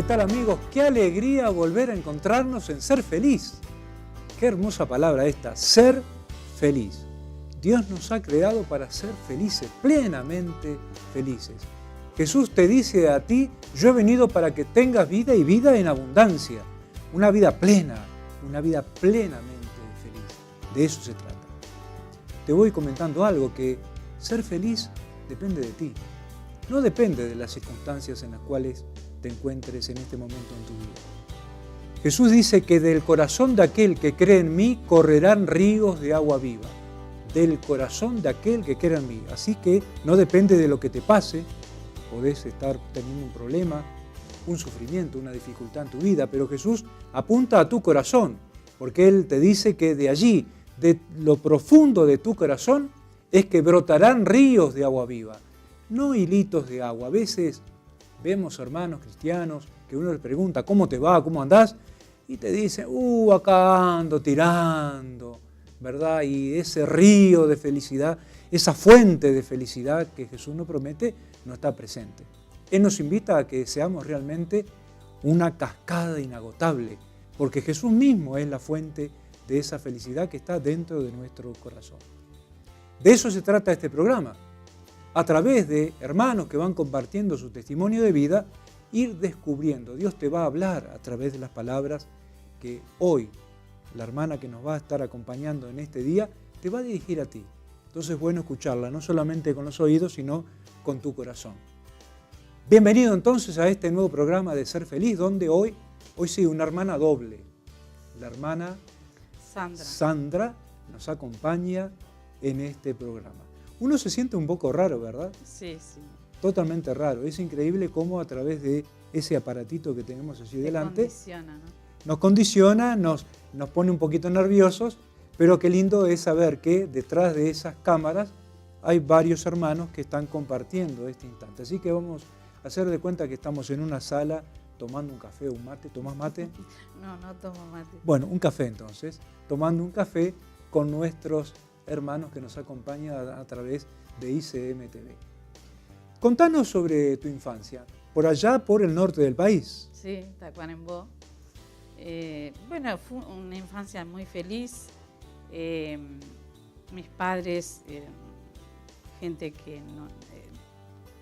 tal, amigos? Qué alegría volver a encontrarnos en Ser Feliz. Qué hermosa palabra esta, ser feliz. Dios nos ha creado para ser felices, plenamente felices. Jesús te dice a ti, yo he venido para que tengas vida y vida en abundancia. Una vida plena, una vida plenamente feliz. De eso se trata. Te voy comentando algo, que ser feliz depende de ti. No depende de las circunstancias en las cuales te encuentres en este momento en tu vida. Jesús dice que del corazón de aquel que cree en mí correrán ríos de agua viva. Del corazón de aquel que cree en mí. Así que no depende de lo que te pase. Podés estar teniendo un problema, un sufrimiento, una dificultad en tu vida, pero Jesús apunta a tu corazón, porque Él te dice que de allí, de lo profundo de tu corazón, es que brotarán ríos de agua viva, no hilitos de agua. A veces vemos hermanos cristianos que uno les pregunta, ¿cómo te va? ¿Cómo andás? Y te dicen, acá ando tirando, ¿verdad? Y ese río de felicidad, esa fuente de felicidad que Jesús nos promete, no está presente. Él nos invita a que seamos realmente una cascada inagotable, porque Jesús mismo es la fuente de esa felicidad que está dentro de nuestro corazón. De eso se trata este programa. A través de hermanos que van compartiendo su testimonio de vida, ir descubriendo. Dios te va a hablar a través de las palabras que hoy la hermana que nos va a estar acompañando en este día te va a dirigir a ti. Entonces es bueno escucharla, no solamente con los oídos, sino con tu corazón. Bienvenido entonces a este nuevo programa de Ser Feliz, donde hoy sí, una hermana doble. La hermana Sandra nos acompaña en este programa. Uno se siente un poco raro, ¿verdad? Sí, sí. Totalmente raro. Es increíble cómo a través de ese aparatito que tenemos allí delante nos condiciona, nos pone un poquito nerviosos, pero qué lindo es saber que detrás de esas cámaras hay varios hermanos que están compartiendo este instante. Así que vamos a hacer de cuenta que estamos en una sala tomando un café o un mate. ¿Tomás mate? No tomo mate. Bueno, un café entonces, tomando un café con nuestros hermanos que nos acompañan a través de ICM TV. Contanos sobre tu infancia, por allá por el norte del país. Sí, Tacuarembó. Bueno, fue una infancia muy feliz. Mis padres, gente que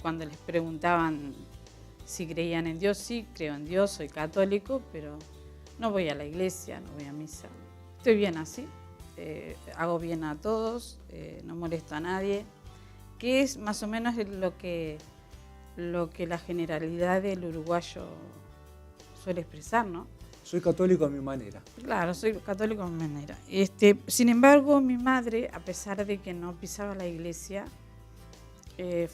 cuando les preguntaban si creían en Dios, sí, creo en Dios, soy católico, pero no voy a la iglesia, no voy a misa. Estoy bien así, hago bien a todos, no molesto a nadie, que es más o menos lo que la generalidad del uruguayo suele expresar, ¿no? Soy católico a mi manera. Claro, soy católico a mi manera. Sin embargo, mi madre, a pesar de que no pisaba la iglesia,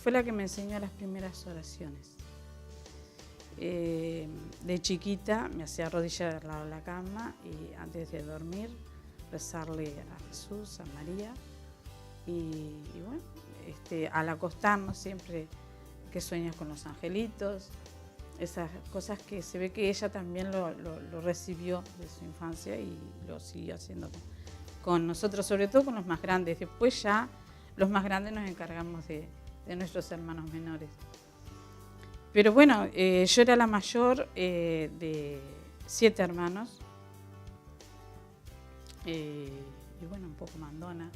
fue la que me enseñó las primeras oraciones. De chiquita me hacía arrodillar al lado de la cama y antes de dormir rezarle a Jesús, a María. Y bueno, al acostarnos siempre que sueñas con los angelitos, esas cosas que se ve que ella también lo recibió de su infancia y lo sigue haciendo con nosotros, sobre todo con los más grandes. Después ya los más grandes nos encargamos de nuestros hermanos menores. Pero bueno, yo era la mayor de 7 hermanos y bueno, un poco mandona,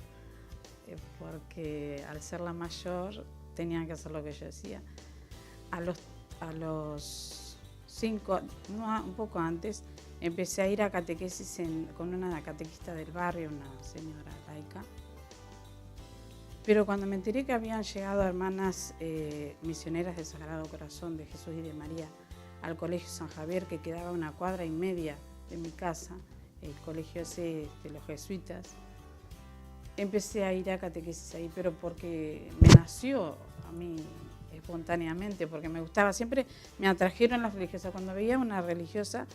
porque al ser la mayor tenían que hacer lo que yo decía. A los 5, no, un poco antes, empecé a ir a catequesis con una catequista del barrio, una señora laica. Pero cuando me enteré que habían llegado hermanas misioneras del Sagrado Corazón de Jesús y de María al Colegio San Javier, que quedaba a 1,5 cuadras de mi casa, el colegio ese de los jesuitas, empecé a ir a catequesis ahí, pero porque me nació a mí espontáneamente, porque me gustaba, siempre me atrajeron las religiosas. Cuando veía una religiosa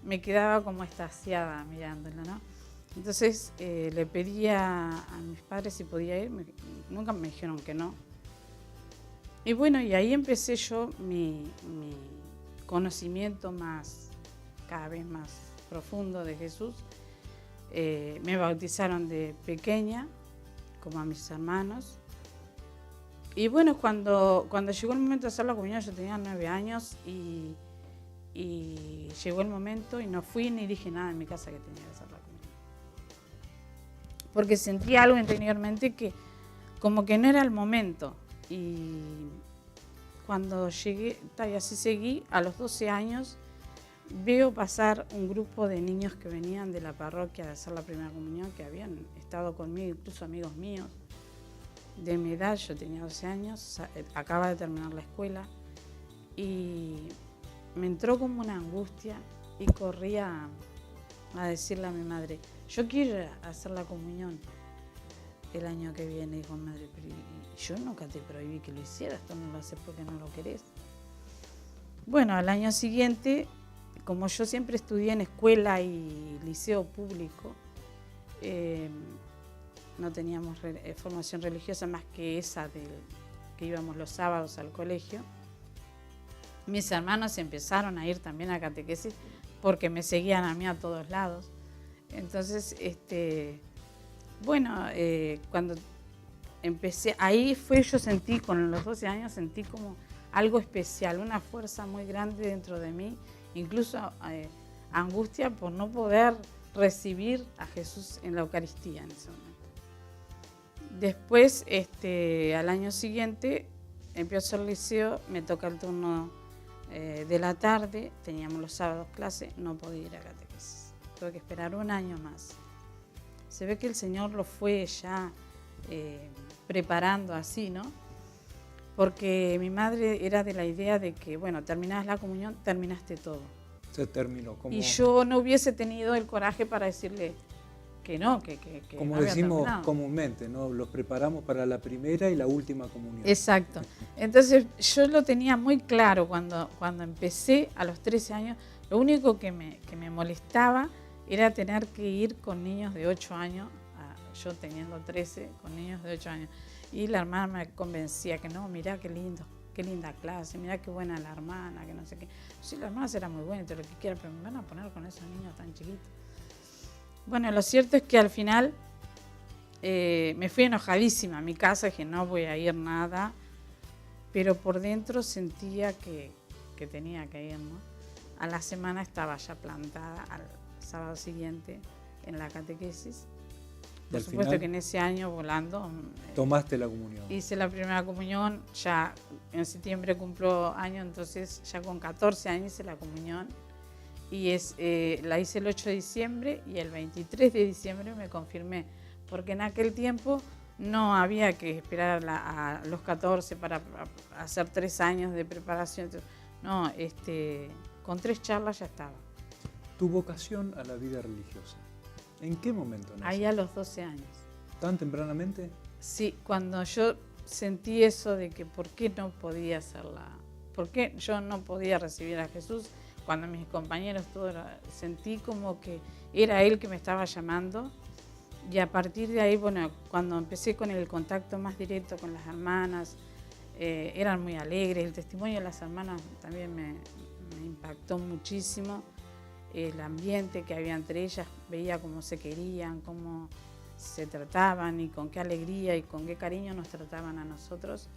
me quedaba como extasiada mirándola, ¿no? Entonces le pedía a mis padres si podía ir, nunca me dijeron que no. Y bueno, y ahí empecé yo mi conocimiento cada vez más profundo de Jesús. Me bautizaron de pequeña, como a mis hermanos. Y bueno, cuando llegó el momento de hacer la comunión, yo tenía 9 años y y llegó el momento y no fui ni dije nada en mi casa que tenía que hacer la comunión. Porque sentí algo interiormente que como que no era el momento. Y cuando llegué, y así seguí, a los 12 años, veo pasar un grupo de niños que venían de la parroquia a hacer la primera comunión, que habían estado conmigo, incluso amigos míos de mi edad. Yo tenía 12 años, acaba de terminar la escuela, y me entró como una angustia y corrí a decirle a mi madre, yo quiero hacer la comunión el año que viene. Dijo, madre, pero yo nunca te prohibí que lo hicieras, tú no lo haces porque no lo querés. Bueno, al año siguiente, como yo siempre estudié en escuela y liceo público, no teníamos formación religiosa más que esa que íbamos los sábados al colegio. Mis hermanos empezaron a ir también a catequesis porque me seguían a mí a todos lados. Entonces, cuando empecé, ahí yo sentí, con los 12 años, sentí como algo especial, una fuerza muy grande dentro de mí, incluso angustia por no poder recibir a Jesús en la Eucaristía en ese momento. Después, al año siguiente, empiezo el liceo, me toca el turno de la tarde, teníamos los sábados clase, no podía ir a catequesis. Tuve que esperar un año más. Se ve que el Señor lo fue ya preparando así, ¿no? Porque mi madre era de la idea de que, bueno, terminás la comunión, terminaste todo. Se terminó. Y yo no hubiese tenido el coraje para decirle que no, que como no había decimos terminado. Comúnmente, ¿no? Los preparamos para la primera y la última comunión. Exacto. Entonces yo lo tenía muy claro cuando empecé a los 13 años. Lo único que me molestaba era tener que ir con niños de 8 años, yo teniendo 13, con niños de 8 años. Y la hermana me convencía que no, mirá qué lindo, qué linda clase, mirá qué buena la hermana, que no sé qué. Sí, la hermana será muy buena y todo lo que quiera, pero me van a poner con esos niños tan chiquitos. Bueno, lo cierto es que al final me fui enojadísima a mi casa, dije no voy a ir nada, pero por dentro sentía que tenía que ir, ¿no? A la semana estaba ya plantada, al sábado siguiente, en la catequesis. Por supuesto que en ese año, volando, tomaste la comunión. Hice la primera comunión, ya en septiembre cumplo año, entonces ya con 14 años hice la comunión. Y la hice el 8 de diciembre y el 23 de diciembre me confirmé, porque en aquel tiempo no había que esperar a los 14 para hacer 3 años de preparación. No, con 3 charlas ya estaba. Tu vocación a la vida religiosa, ¿en qué momento nació? Ahí a los 12 años. ¿Tan tempranamente? Sí, cuando yo sentí eso de que por qué no podía hacerla, por qué yo no podía recibir a Jesús, cuando mis compañeros todos, sentí como que era Él que me estaba llamando. Y a partir de ahí, bueno, cuando empecé con el contacto más directo con las hermanas, eran muy alegres. El testimonio de las hermanas también me impactó muchísimo. El ambiente que había entre ellas, veía cómo se querían, cómo se trataban y con qué alegría y con qué cariño nos trataban a nosotros.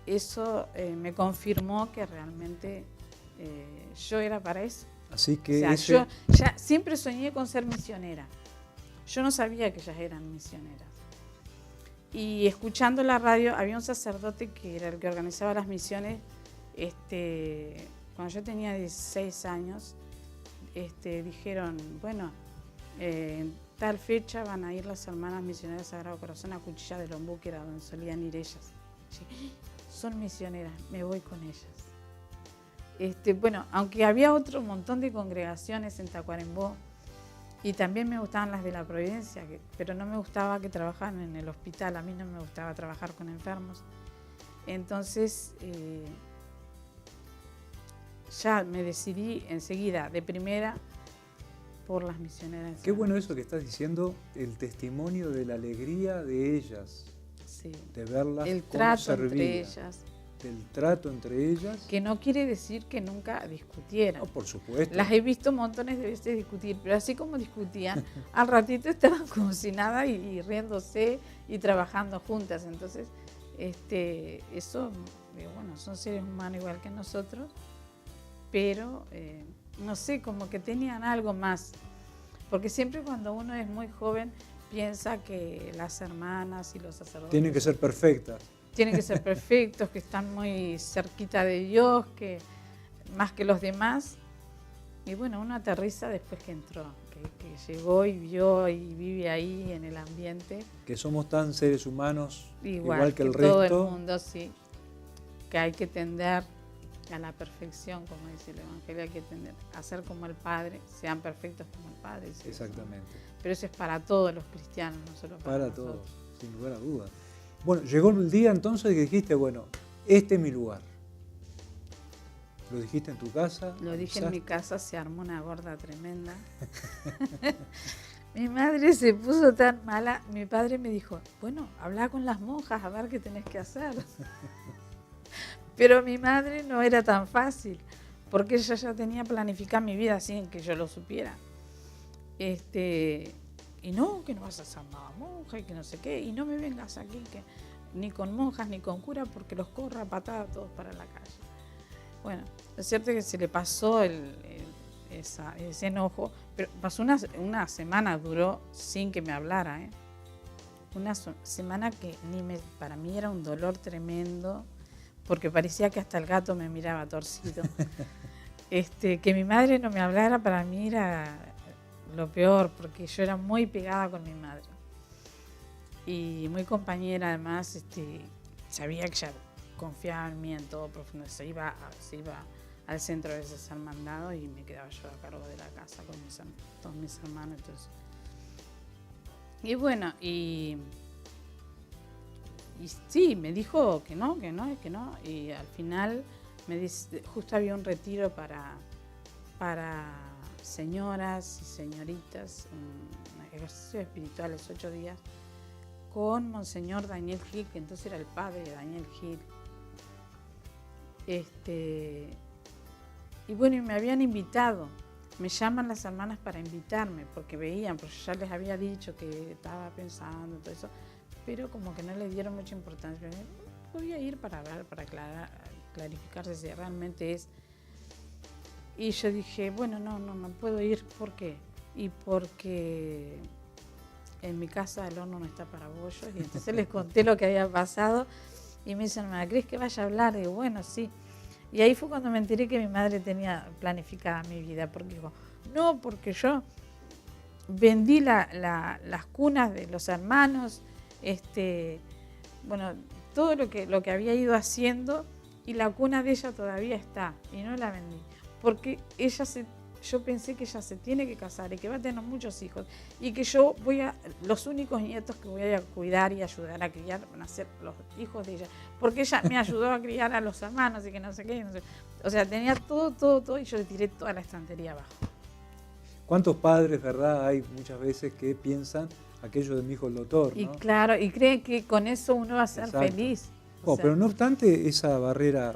Eso me confirmó que realmente yo era para eso. Así que yo ya siempre soñé con ser misionera. Yo no sabía que ellas eran misioneras. Y escuchando la radio, había un sacerdote que era el que organizaba las misiones. Cuando yo tenía 16 años, dijeron, bueno, en tal fecha van a ir las hermanas misioneras Sagrado Corazón a Cuchilla del Ombú, que era donde solían ir ellas. Son misioneras, me voy con ellas. Bueno, aunque había otro montón de congregaciones en Tacuarembó, y también me gustaban las de la Providencia, pero no me gustaba que trabajaran en el hospital, a mí no me gustaba trabajar con enfermos. Entonces, ya me decidí enseguida, de primera, por las misioneras. Qué bueno eso que estás diciendo, el testimonio de la alegría de ellas, sí, de verlas el cómo trato servían, entre ellas. del trato entre ellas. Que no quiere decir que nunca discutieran. No, por supuesto. Las he visto montones de veces discutir, pero así como discutían, al ratito estaban como si nada y riéndose y trabajando juntas. Entonces, eso, bueno, son seres humanos igual que nosotros. pero no sé, como que tenían algo más. Porque siempre cuando uno es muy joven piensa que las hermanas y los sacerdotes tienen que ser perfectas. Tienen que ser perfectos, que están muy cerquita de Dios, que más que los demás. Y bueno, uno aterriza después que entró, que llegó y vio y vive ahí en el ambiente. Que somos tan seres humanos, igual que el todo resto. el mundo, sí. Que hay que tender a la perfección, como dice el Evangelio, hay que tender a ser como el Padre, sean perfectos como el Padre. ¿Sí? Exactamente. Pero eso es para todos los cristianos, no solo para todos, nosotros. sin lugar a dudas. Bueno, llegó el día entonces que dijiste, bueno, este es mi lugar. ¿Lo dijiste en tu casa? Lo dije en mi casa, se armó una gorda tremenda. Mi madre se puso tan mala, mi padre me dijo, bueno, habla con las monjas a ver qué tenés que hacer. Pero mi madre no era tan fácil, porque ella ya tenía planificada mi vida sin que yo lo supiera. Y no, que no vas a ser nada monja y que no sé qué, y no me vengas aquí que ni con monjas ni con curas porque los corro a patadas todos para la calle. Bueno, es cierto que se le pasó ese enojo, pero pasó una semana, duró sin que me hablara, ¿eh? Una semana que para mí era un dolor tremendo, porque parecía que hasta el gato me miraba torcido. Que mi madre no me hablara para mí era lo peor, porque yo era muy pegada con mi madre. Y muy compañera además, sabía que ella confiaba en mí en todo profundo. Se iba al centro de esas hermandades y me quedaba yo a cargo de la casa con todos mis hermanos. Entonces. Y bueno, y sí, me dijo que no. Y al final me dice, justo había un retiro para señoras y señoritas, un ejercicio espiritual, 8 días, con Monseñor Daniel Gil, que entonces era el padre de Daniel Gil. Y bueno, y me habían invitado. Me llaman las hermanas para invitarme, porque veían, porque yo ya les había dicho que estaba pensando todo eso, pero como que no le dieron mucha importancia. Podía ir para ver, para clarificarse si realmente es. Y yo dije, bueno, no puedo ir. ¿Por qué? Y porque en mi casa el horno no está para bollos. Y entonces les conté lo que había pasado y me dicen, ¿me crees que vaya a hablar? Y digo, bueno, sí. Y ahí fue cuando me enteré que mi madre tenía planificada mi vida, porque digo, no, porque yo vendí las cunas de los hermanos, bueno, todo lo que había ido haciendo, y la cuna de ella todavía está, y no la vendí, porque yo pensé que ella se tiene que casar y que va a tener muchos hijos, y que yo los únicos nietos que voy a cuidar y ayudar a criar van a ser los hijos de ella, porque ella me ayudó a criar a los hermanos y que no sé qué, no sé. O sea, tenía todo y yo le tiré toda la estantería abajo. ¿Cuántos padres, verdad, hay muchas veces que piensan aquello de mi hijo el doctor, ¿no? Y claro, y creen que con eso uno va a ser feliz. Pero no obstante, esa barrera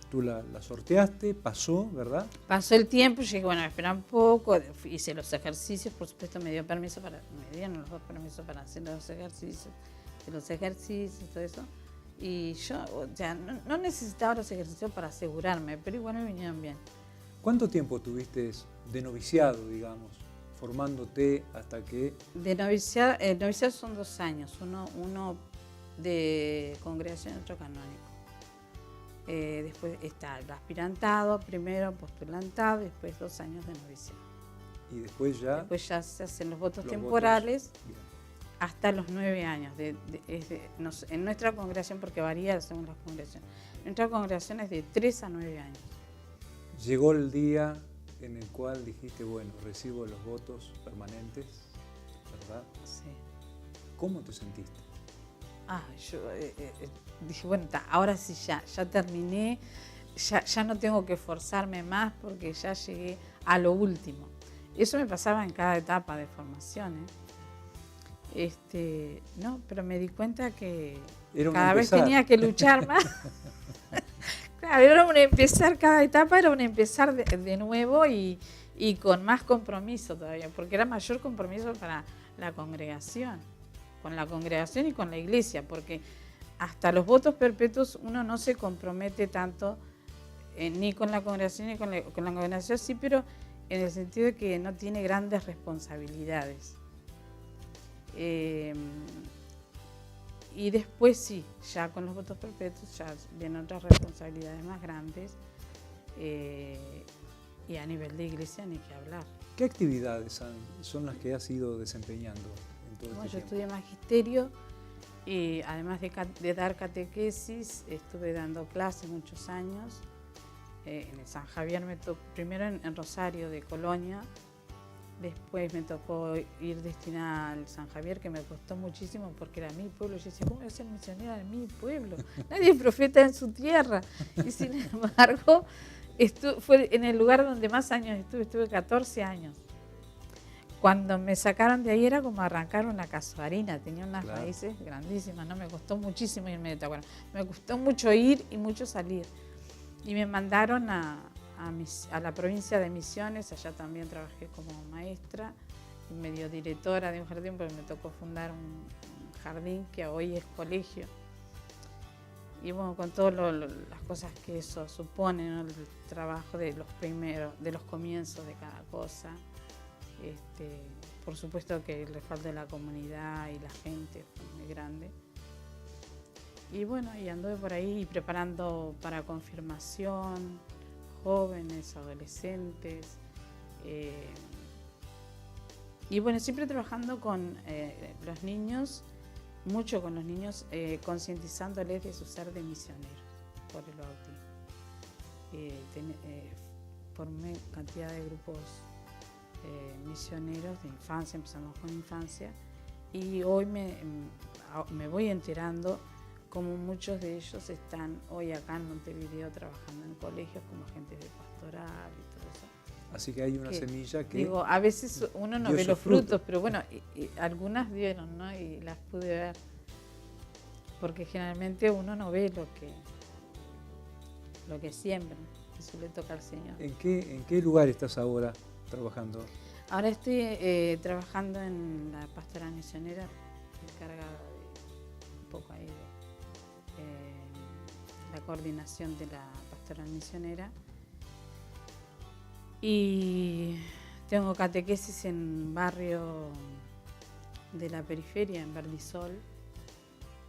tú la sorteaste, pasó, ¿verdad? Pasó el tiempo, llegué, bueno, espera un poco, hice los ejercicios, por supuesto me dieron los 2 permisos para hacer los ejercicios, todo eso. Y yo, no necesitaba los ejercicios para asegurarme, pero igual me vinieron bien. ¿Cuánto tiempo tuviste de noviciado, digamos, formándote hasta que...? De noviciado, el noviciado son 2 años, uno de congregación y otro canónico. Después está el aspirantado, primero postulantado y después 2 años de noviciado. Y después ya... Después ya se hacen los votos temporales hasta los 9 años. En nuestra congregación, porque varía según las congregaciones, nuestra congregación es de 3 a 9 años. Llegó el día en el cual dijiste, bueno, recibo los votos permanentes, ¿verdad? Sí. ¿Cómo te sentiste? Yo dije, bueno, ahora sí ya terminé, ya no tengo que esforzarme más porque ya llegué a lo último. Eso me pasaba en cada etapa de formación, no, pero me di cuenta que cada vez tenía que luchar más. Claro, cada etapa era un empezar de nuevo y con más compromiso todavía, porque era mayor compromiso para la congregación, con la congregación y con la iglesia, porque hasta los votos perpetuos uno no se compromete tanto ni con la congregación ni con la congregación sí, pero en el sentido de que no tiene grandes responsabilidades. Y después sí, ya con los votos perpetuos ya vienen otras responsabilidades más grandes, y a nivel de iglesia ni que hablar. ¿Qué actividades son las que has ido desempeñando en todo este Yo tiempo? estudié magisterio y además de dar catequesis, estuve dando clases muchos años. En el San Javier primero en Rosario de Colonia, después me tocó ir destinada al San Javier, que me costó muchísimo porque era mi pueblo. Yo decía, ¿cómo voy a ser misionera en mi pueblo? Nadie es profeta en su tierra. Y sin embargo, fue en el lugar donde más años estuve 14 años. Cuando me sacaron de ahí era como arrancar una casuarina, tenía unas raíces grandísimas, ¿no? Me costó muchísimo irme de Tacuara. Me costó mucho ir y mucho salir. Y me mandaron a la provincia de Misiones, allá también trabajé como maestra y medio directora de un jardín, porque me tocó fundar un jardín que hoy es colegio. Y bueno, con todas las cosas que eso supone, ¿no? El trabajo de los comienzos de cada cosa. Por supuesto que el respaldo de la comunidad y la gente fue muy grande. Y bueno, y anduve por ahí preparando para confirmación, jóvenes, adolescentes. Y bueno, siempre trabajando con los niños, mucho con los niños, concientizándoles de su ser de misioneros por el bautismo. Formé cantidad de grupos misioneros de infancia, empezamos con infancia, y hoy me voy enterando como muchos de ellos están hoy acá en Montevideo trabajando en colegios como agentes de pastoral y todo eso. Así que hay una semilla que... Digo, a veces uno no ve los frutos, pero bueno, y algunas dieron, ¿no? Y las pude ver. Porque generalmente uno no ve lo que siembra, eso le toca al Señor. ¿En qué lugar estás ahora trabajando? Ahora estoy trabajando en la pastoral misionera, encargada de un poco ahí de la coordinación de la pastoral misionera. Y tengo catequesis en un barrio de la periferia, en Verdisol,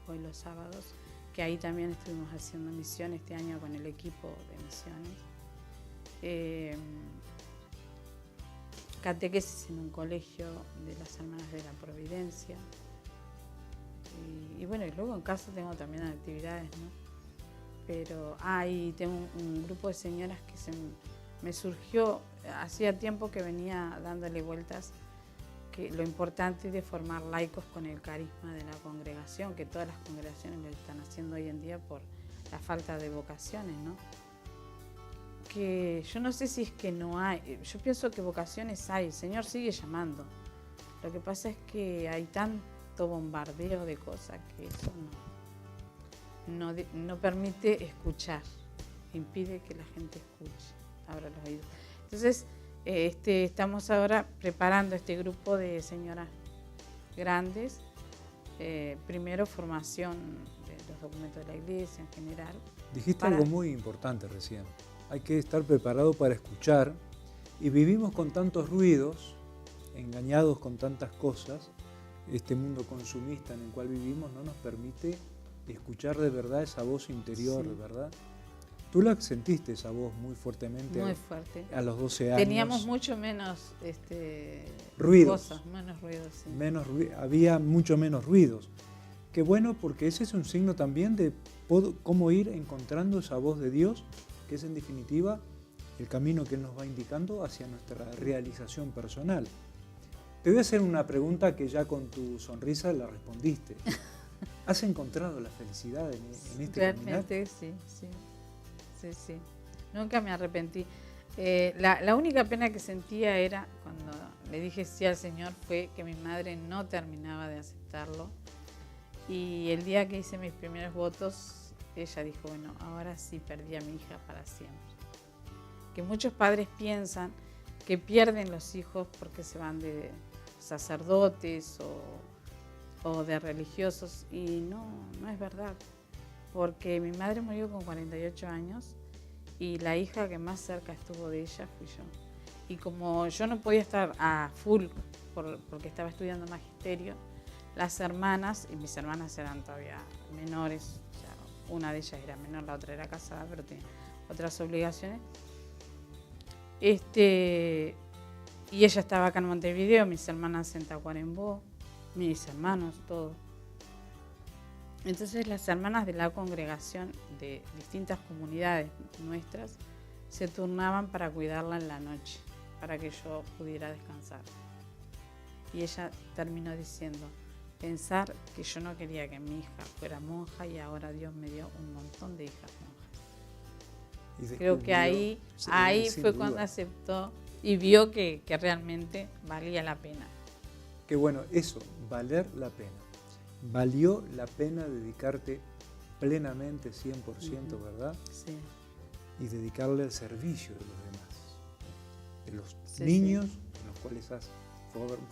hoy los sábados, que ahí también estuvimos haciendo misión este año con el equipo de misiones. Catequesis en un colegio de las Hermanas de la Providencia. Y bueno, y luego en casa tengo también actividades, ¿no? Pero y tengo un grupo de señoras que me surgió, hacía tiempo que venía dándole vueltas, que lo importante de formar laicos con el carisma de la congregación, que todas las congregaciones lo están haciendo hoy en día por la falta de vocaciones, ¿no? Que yo no sé si es que no hay, yo pienso que vocaciones hay, el Señor sigue llamando. Lo que pasa es que hay tanto bombardeo de cosas que eso no permite escuchar, impide que la gente escuche, abra los oídos. Entonces, estamos ahora preparando este grupo de señoras grandes, primero formación de los documentos de la iglesia en general. Dijiste algo muy importante recién. Hay que estar preparado para escuchar, y vivimos con tantos ruidos, engañados con tantas cosas. Este mundo consumista en el cual vivimos no nos permite escuchar de verdad esa voz interior, sí. ¿Verdad? Tú la sentiste esa voz muy fuertemente. Muy fuerte. A los 12 años. Teníamos mucho menos ruidos. Cosas, menos ruidos. Sí. Había mucho menos ruidos. Qué bueno, porque ese es un signo también de cómo ir encontrando esa voz de Dios, que es en definitiva el camino que Él nos va indicando hacia nuestra realización personal. Te voy a hacer una pregunta que ya con tu sonrisa la respondiste. ¿Has encontrado la felicidad en este caminar? Realmente sí. Sí. Nunca me arrepentí. La única pena que sentía era cuando le dije sí al Señor fue que mi madre no terminaba de aceptarlo. Y el día que hice mis primeros votos, ella dijo, bueno, ahora sí perdí a mi hija para siempre. Que muchos padres piensan que pierden los hijos porque se van de sacerdotes o de religiosos, y no es verdad. Porque mi madre murió con 48 años y la hija que más cerca estuvo de ella fui yo. Y como yo no podía estar a full porque estaba estudiando magisterio, las hermanas, y mis hermanas eran todavía menores, o sea, una de ellas era menor, la otra era casada, pero tenía otras obligaciones. Y ella estaba acá en Montevideo, mis hermanas en Tacuarembó, mis hermanos, todos. Entonces las hermanas de la congregación de distintas comunidades nuestras se turnaban para cuidarla en la noche, para que yo pudiera descansar. Y ella terminó diciendo, pensar que yo no quería que mi hija fuera monja y ahora Dios me dio un montón de hijas monjas. Creo que ahí fue cuando aceptó y vio que realmente valía la pena. Qué bueno, eso, valer la pena. Valió la pena dedicarte plenamente, 100%, ¿verdad? Sí. Y dedicarle al servicio de los demás, de los niños en los cuales has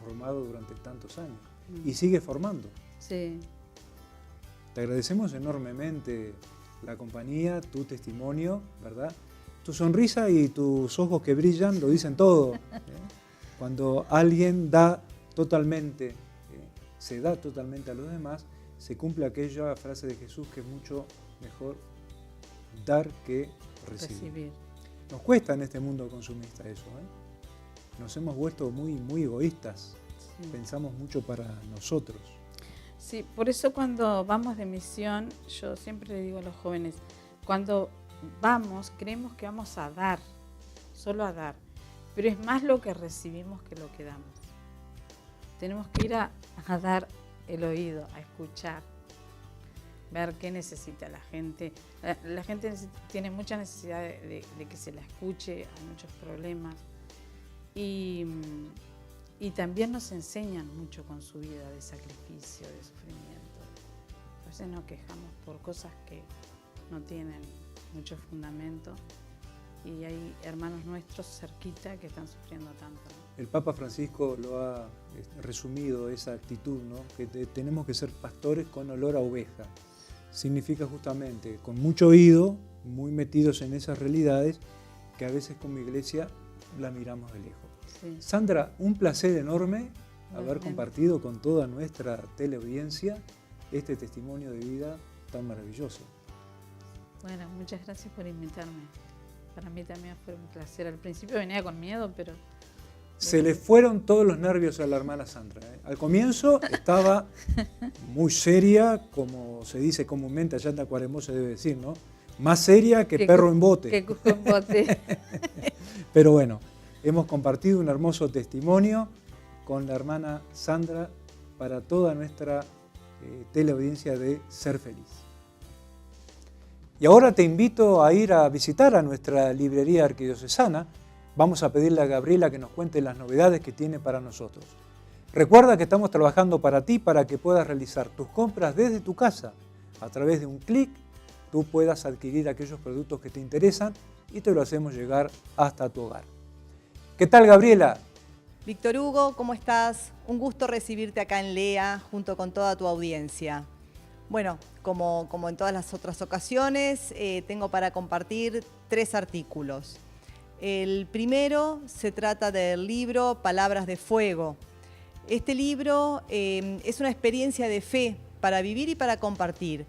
formado durante tantos años y sigues formando. Sí. Te agradecemos enormemente la compañía, tu testimonio, ¿verdad? Tu sonrisa y tus ojos que brillan lo dicen todo. Cuando alguien da totalmente, se da totalmente a los demás, se cumple aquella frase de Jesús que es mucho mejor dar que recibir. Nos cuesta en este mundo consumista eso, ¿eh? Nos hemos vuelto muy egoístas, pensamos mucho para nosotros. Sí, por eso cuando vamos de misión, yo siempre le digo a los jóvenes, cuando vamos, creemos que vamos a dar, solo a dar, pero es más lo que recibimos que lo que damos. Tenemos que ir a dar el oído, a escuchar, ver qué necesita la gente. La gente tiene mucha necesidad de que se la escuche, hay muchos problemas. Y también nos enseñan mucho con su vida de sacrificio, de sufrimiento. A veces nos quejamos por cosas que no tienen mucho fundamento y hay hermanos nuestros cerquita que están sufriendo tanto. El Papa Francisco lo ha resumido, esa actitud, ¿no? Que tenemos que ser pastores con olor a oveja. Significa justamente con mucho oído, muy metidos en esas realidades, que a veces como iglesia la miramos de lejos. Sí. Sandra, un placer enorme haber compartido con toda nuestra teleaudiencia este testimonio de vida tan maravilloso. Bueno, muchas gracias por invitarme. Para mí también fue un placer. Al principio venía con miedo, pero... Se le fueron todos los nervios a la hermana Sandra, ¿eh? Al comienzo estaba muy seria, como se dice comúnmente, allá en Tacuarembó se debe decir, ¿no? Más seria que perro en bote. Que cuco en bote. Pero bueno, hemos compartido un hermoso testimonio con la hermana Sandra para toda nuestra teleaudiencia de Ser Feliz. Y ahora te invito a ir a visitar a nuestra librería arquidiocesana. Vamos a pedirle a Gabriela que nos cuente las novedades que tiene para nosotros. Recuerda que estamos trabajando para ti, para que puedas realizar tus compras desde tu casa. A través de un clic, tú puedas adquirir aquellos productos que te interesan y te lo hacemos llegar hasta tu hogar. ¿Qué tal, Gabriela? Víctor Hugo, ¿cómo estás? Un gusto recibirte acá en LEA junto con toda tu audiencia. Bueno, como en todas las otras ocasiones, tengo para compartir 3 artículos. El primero se trata del libro Palabras de Fuego. Este libro es una experiencia de fe para vivir y para compartir.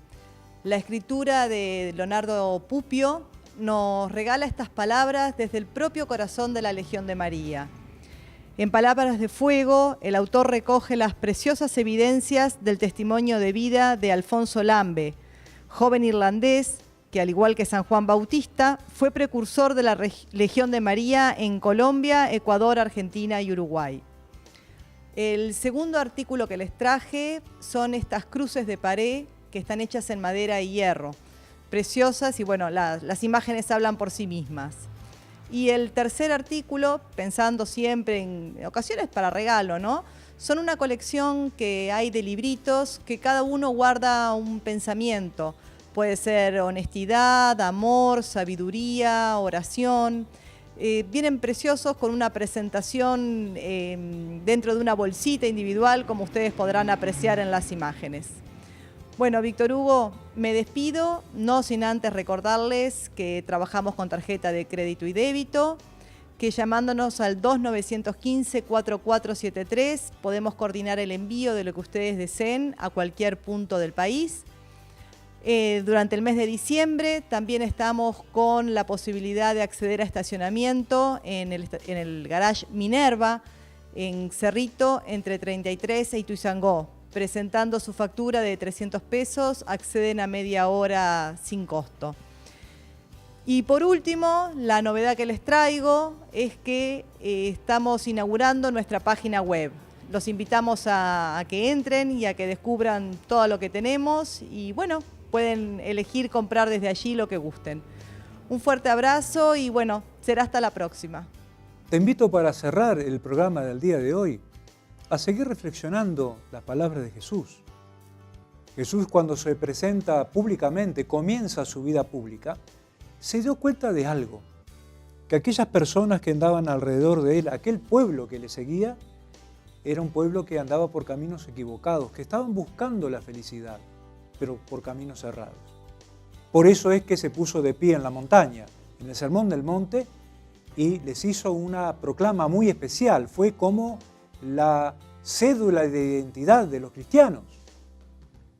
La escritura de Leonardo Pupio nos regala estas palabras desde el propio corazón de la Legión de María. En Palabras de Fuego, el autor recoge las preciosas evidencias del testimonio de vida de Alfonso Lambe, joven irlandés que, al igual que San Juan Bautista, fue precursor de la Legión de María en Colombia, Ecuador, Argentina y Uruguay. El segundo artículo que les traje son estas cruces de pared que están hechas en madera y hierro, preciosas y bueno, las imágenes hablan por sí mismas. Y el tercer artículo, pensando siempre en ocasiones para regalo, ¿no? Son una colección que hay de libritos que cada uno guarda un pensamiento. Puede ser honestidad, amor, sabiduría, oración. Vienen preciosos con una presentación dentro de una bolsita individual, como ustedes podrán apreciar en las imágenes. Bueno, Víctor Hugo, me despido, no sin antes recordarles que trabajamos con tarjeta de crédito y débito, que llamándonos al 2915-4473 podemos coordinar el envío de lo que ustedes deseen a cualquier punto del país. Durante el mes de diciembre también estamos con la posibilidad de acceder a estacionamiento en el garage Minerva, en Cerrito, entre 33 e Ituzaingó. Presentando su factura de 300 pesos, acceden a media hora sin costo. Y por último, la novedad que les traigo es que estamos inaugurando nuestra página web. Los invitamos a que entren y a que descubran todo lo que tenemos y bueno, pueden elegir comprar desde allí lo que gusten. Un fuerte abrazo y bueno, será hasta la próxima. Te invito para cerrar el programa del día de hoy a seguir reflexionando las palabras de Jesús. Jesús, cuando se presenta públicamente, comienza su vida pública, se dio cuenta de algo, que aquellas personas que andaban alrededor de él, aquel pueblo que le seguía, era un pueblo que andaba por caminos equivocados, que estaban buscando la felicidad, pero por caminos errados. Por eso es que se puso de pie en la montaña, en el Sermón del Monte, y les hizo una proclama muy especial. Fue como la cédula de identidad de los cristianos.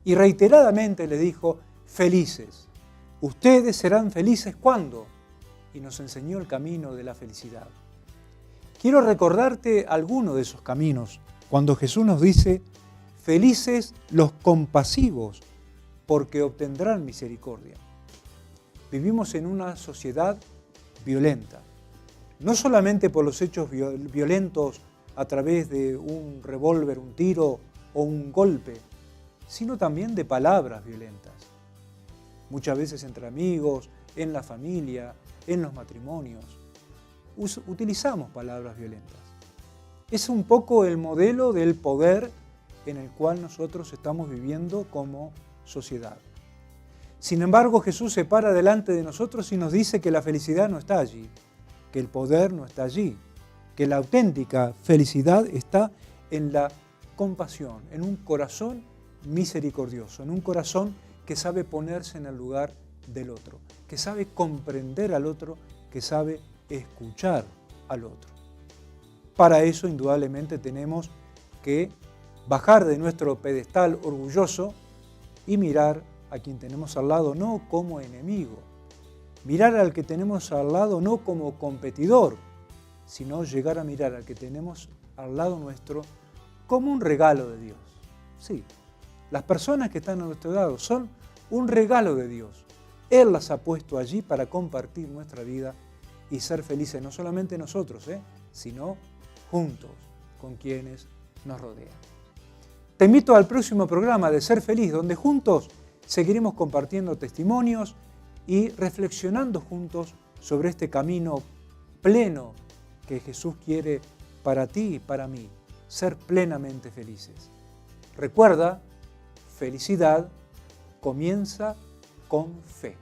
Y reiteradamente les dijo, felices. Ustedes serán felices ¿cuándo? Y nos enseñó el camino de la felicidad. Quiero recordarte alguno de esos caminos, cuando Jesús nos dice, felices los compasivos, porque obtendrán misericordia. Vivimos en una sociedad violenta, no solamente por los hechos violentos a través de un revólver, un tiro o un golpe, sino también de palabras violentas. Muchas veces entre amigos, en la familia, en los matrimonios, utilizamos palabras violentas. Es un poco el modelo del poder en el cual nosotros estamos viviendo como sociedad. Sin embargo, Jesús se para delante de nosotros y nos dice que la felicidad no está allí, que el poder no está allí, que la auténtica felicidad está en la compasión, en un corazón misericordioso, en un corazón que sabe ponerse en el lugar del otro, que sabe comprender al otro, que sabe escuchar al otro. Para eso, indudablemente, tenemos que bajar de nuestro pedestal orgulloso y mirar a quien tenemos al lado no como enemigo, mirar al que tenemos al lado no como competidor, sino llegar a mirar al que tenemos al lado nuestro como un regalo de Dios. Sí, las personas que están a nuestro lado son un regalo de Dios. Él las ha puesto allí para compartir nuestra vida y ser felices, no solamente nosotros, sino juntos con quienes nos rodean. Te invito al próximo programa de Ser Feliz, donde juntos seguiremos compartiendo testimonios y reflexionando juntos sobre este camino pleno que Jesús quiere para ti y para mí, ser plenamente felices. Recuerda, felicidad comienza con fe.